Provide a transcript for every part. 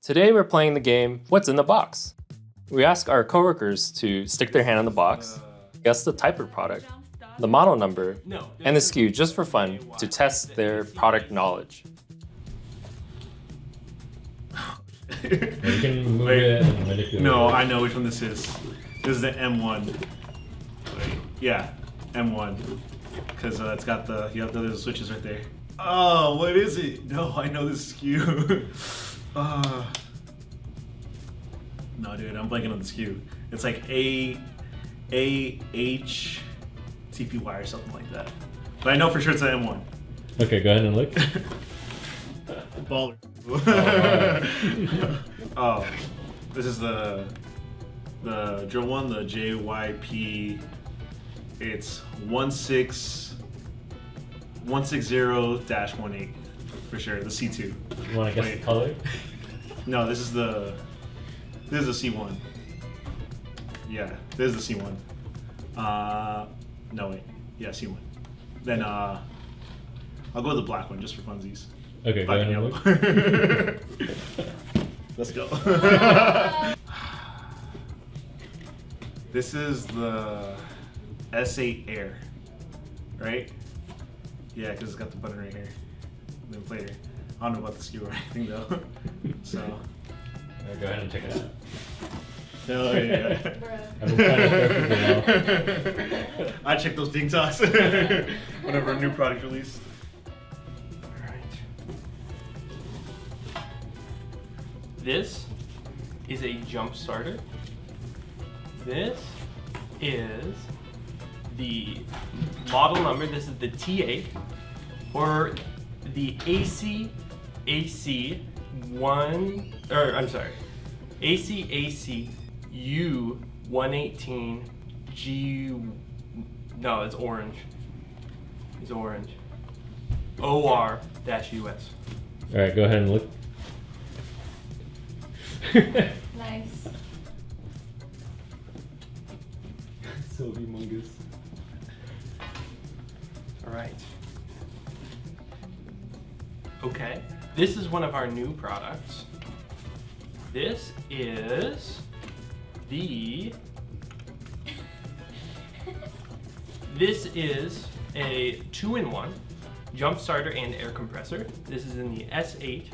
Today we're playing the game, What's in the Box? We ask our coworkers to stick their hand in the box, guess the type of product, the model number, and the SKU just for fun to test their product knowledge. You can move it and manipulate. No, I know which one this is. This is the M1. Wait, yeah, M1. Because it's got the other switches right there. Oh, what is it? No, I know this SKU. No, dude, I'm blanking on the SKU. It's like AHTPY or something like that. But I know for sure it's an M1. Okay, go ahead and look. Baller. Oh, this is the drill one, the JYP. It's 160-18 for sure. The C2. You want to guess the color? No, this is the C1. Yeah, this is the C1. No wait, yeah, C1. Then I'll go with the black one just for funsies. Okay, go Black ahead and and yellow. Let's go. This is the S8 Air, right? Yeah, because it's got the button right here. The inflator. I don't know about the SKU or anything though. So. Go ahead and check it out. Hell yeah. I've been trying to focus it out. I check those ding talks whenever a new product release. This is a jump starter. This is the model number. This is the T8 or the ACAC U118 G. No, it's orange. It's orange. OR-US. All right, go ahead and look. Nice. So humongous. All right. Okay, this is one of our new products. This is the. This is a 2-in-1 jump starter and air compressor. This is in the S8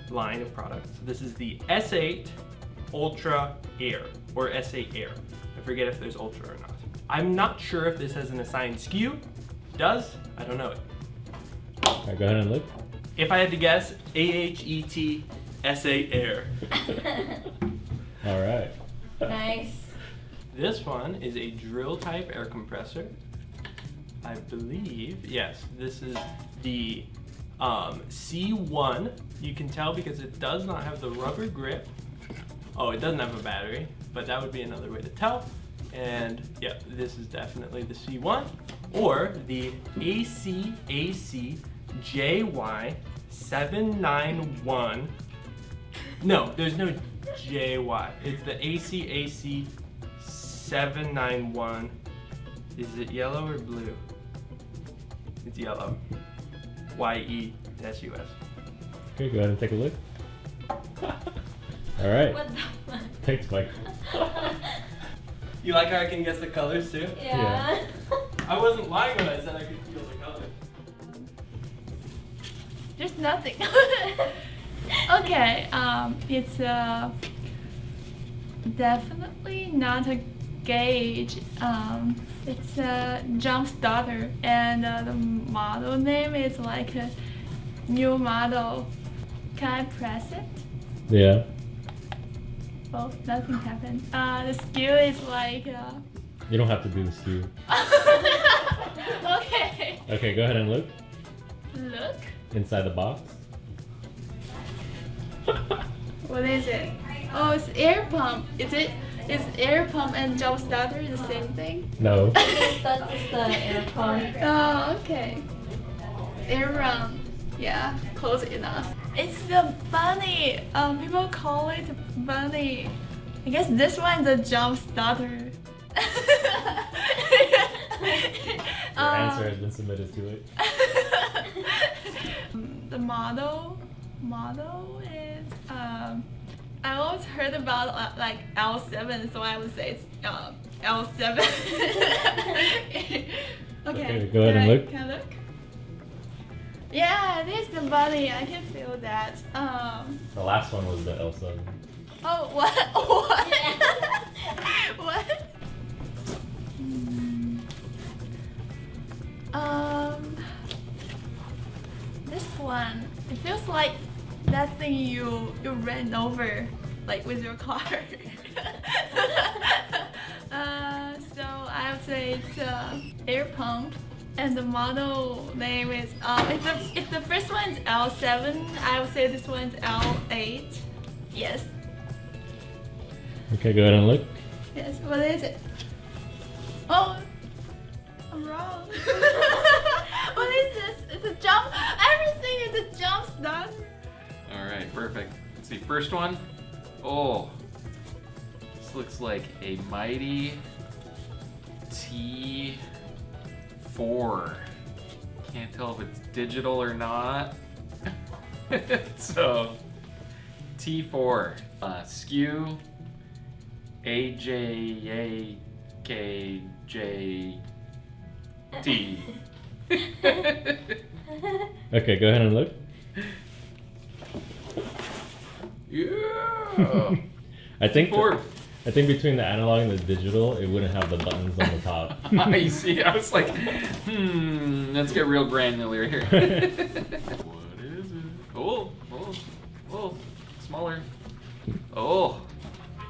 line of products. This is the S8 Ultra Air or S8 Air. I forget if there's Ultra or not. I'm not sure if this has an assigned SKU. It does? I don't know it. All right, go ahead and look. If I had to guess, AHET S8 Air. All right. Nice. This one is a drill type air compressor. I believe, yes, this is the C1. You can tell because it does not have the rubber grip. Oh, it doesn't have a battery, but that would be another way to tell. And yeah, this is definitely the C1 or the ACAC JY791. No, there's no JY. It's the ACAC 791. Is it yellow or blue? It's yellow. YE-US. Okay, go ahead and take a look. All right. What the fuck? Thanks, Mike. You like how I can guess the colors too? Yeah. I wasn't lying when I said I could feel the colors. There's nothing. Okay, it's definitely not a gauge. It's a jump starter, and the model name is like a new model. Can I press it? Yeah. Oh, nothing happened. The SKU is like. You don't have to do the SKU. Okay. Okay, go ahead and look Look. inside the box. What is it? Oh, it's air pump. Is it? Is air pump and jump starter the same thing? No. That is the air pump. Oh, okay. Air run. Yeah, close enough. It's the bunny. People call it bunny. I guess this one is a jump starter. Your answer has been submitted to it. The model is heard about like L7, so I would say it's L7. Okay, go ahead and look. Can I look? Yeah, it is the body. I can feel that. The last one was the L7. Oh, what? What? What? This one. It feels like that thing you ran over, like with your car. So I would say it's air pump, and the model name is if the first one's L7, I would say this one's L8. Yes. Okay, go ahead and look. Yes. What is it? Oh, I'm wrong. What is this? It's a jump. Everything is a jump start. All right, perfect. Let's see, first one. Oh, this looks like a mighty T4. Can't tell if it's digital or not. So, T4. SKU AJAKJT. Okay, go ahead and look. Yeah. I think T4. I think between the analog and the digital, it wouldn't have the buttons on the top. I see. I was like, let's get real granular here. What is it? Oh, smaller. Oh, I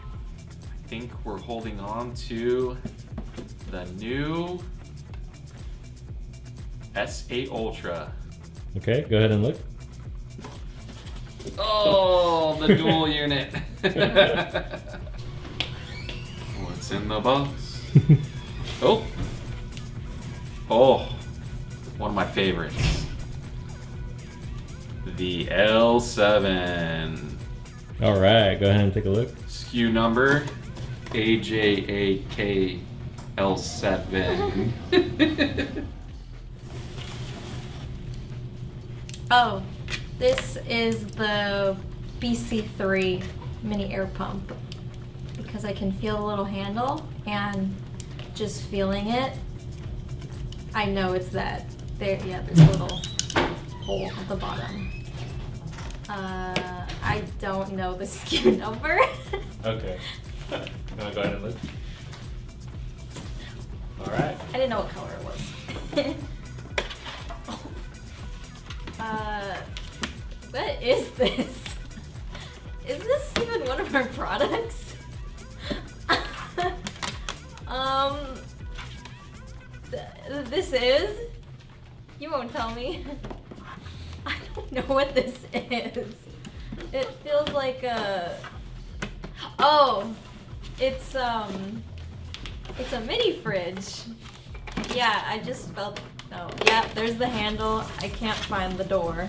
think we're holding on to the new S8 Ultra. Okay, go ahead and look. Oh, the dual unit. What's in the box? Oh, one of my favorites. The L7. All right, go ahead and take a look. SKU number AJAKL7. Oh, this is the BC3 mini air pump because I can feel the little handle, and just feeling it, I know it's that. There, yeah, there's a little hole at the bottom. I don't know the SKU number. Okay. You wanna go ahead and look? All right. I didn't know what color it was. What is this? Is this even one of our products? This is? You won't tell me. I don't know what this is. It feels like a... Oh! It's a mini fridge. Yeah, I just felt... Oh, yeah, there's the handle. I can't find the door.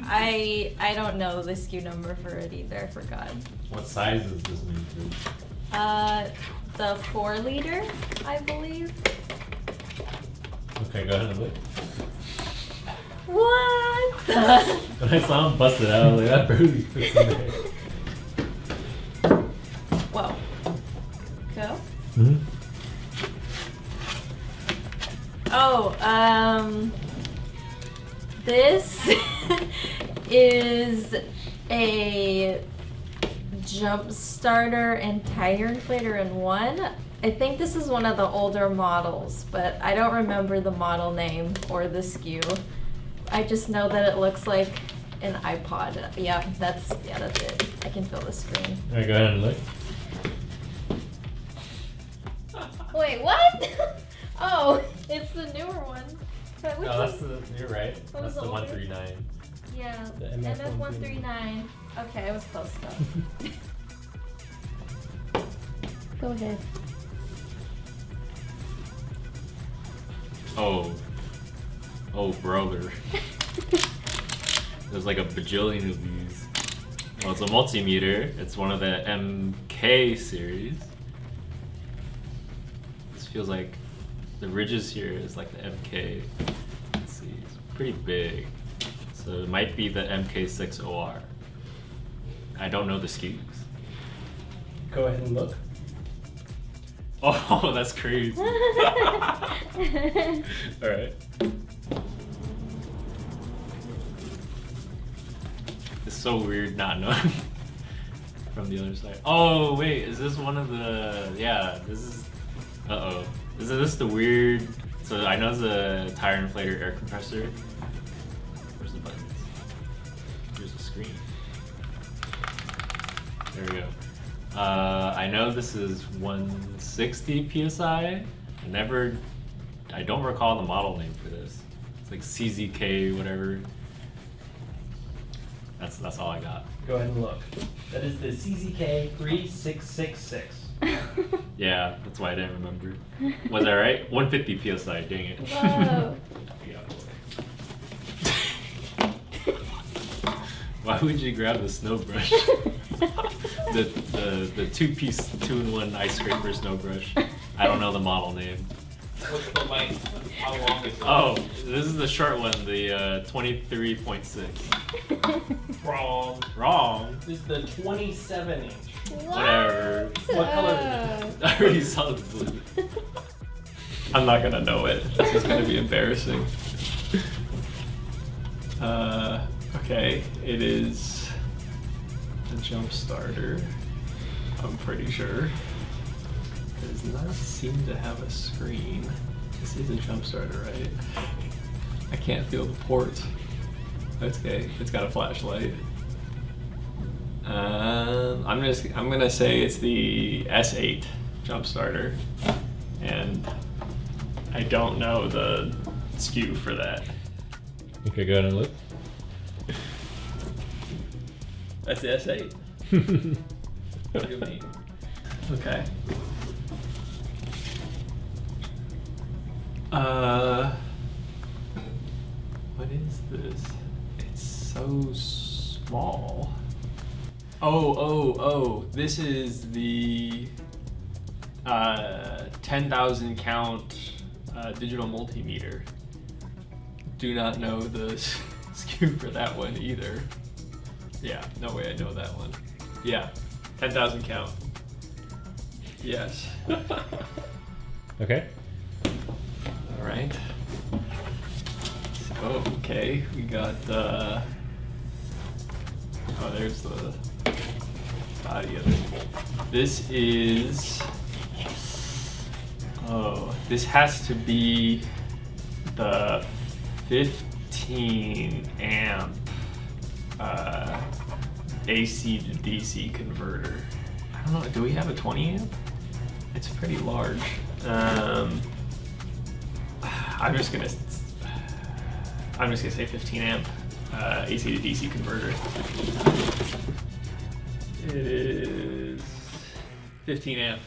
I don't know the SKU number for it either, I forgot. What size is this mini fridge? The 4-liter, I believe. Okay, go ahead and look. What the? When I saw him bust it out, I was like, that barely fits in there. Whoa. Go. Mm-hmm. Oh, this is a jump starter and tire inflator in one. I think this is one of the older models, but I don't remember the model name or the SKU. I just know that it looks like an iPod. Yeah, that's it. I can feel the screen. All right, go ahead and look. Wait, what? Oh, it's the newer one. But which No, that's one? you're right. What was That's the the older? 139. Yeah, The MF139. Okay, I was close enough. Go ahead. Oh, brother. There's like a bajillion of these. Well, it's a multimeter. It's one of the MK series. This feels like the ridges here is like the MK. Let's see, it's pretty big. So it might be the MK6OR. I don't know the SKUs. Go ahead and look. Oh, that's crazy. All right. It's so weird not knowing from the other side. Oh wait, is this one of the? Yeah, this is. Uh oh. Is this the weird? So I know it's a tire inflator air compressor. Where's the buttons? Here's the screen. There we go. I know this is 160 psi. I don't recall the model name for this. It's like CZK, whatever. That's all I got. Go ahead and look. That is the CZK 3666. Yeah, that's why I didn't remember. Was that right? 150 psi, dang it. Whoa. Why would you grab the snow brush? the two-piece, 2-in-1 ice scraper snow brush. I don't know the model name. What's the length? How long is it? Oh, this is the short one, the 23.6. Wrong. Wrong. This is the 27 inch. Whatever. What color is I already saw the blue. I'm not gonna know it. This is gonna be embarrassing. Okay, it is a jump starter. I'm pretty sure. It does not seem to have a screen. This is a jump starter, right? I can't feel the port. Okay, it's got a flashlight. I'm gonna say it's the S8 jump starter, and I don't know the SKU for that. Okay, go ahead and look. That's the S8. What do you mean? Okay. What is this? It's so small. Oh, this is the 10,000 count digital multimeter. Do not know the SKU for that one either. Yeah, no way I know that one. Yeah, 10,000 count. Yes. Okay. All right. So, okay, we got oh, there's the body of it. This is, oh, this has to be the 15 amp AC to DC converter. I don't know, do we have a 20 amp? It's pretty large. I'm just gonna say 15 amp AC to DC converter. It is 15 amp.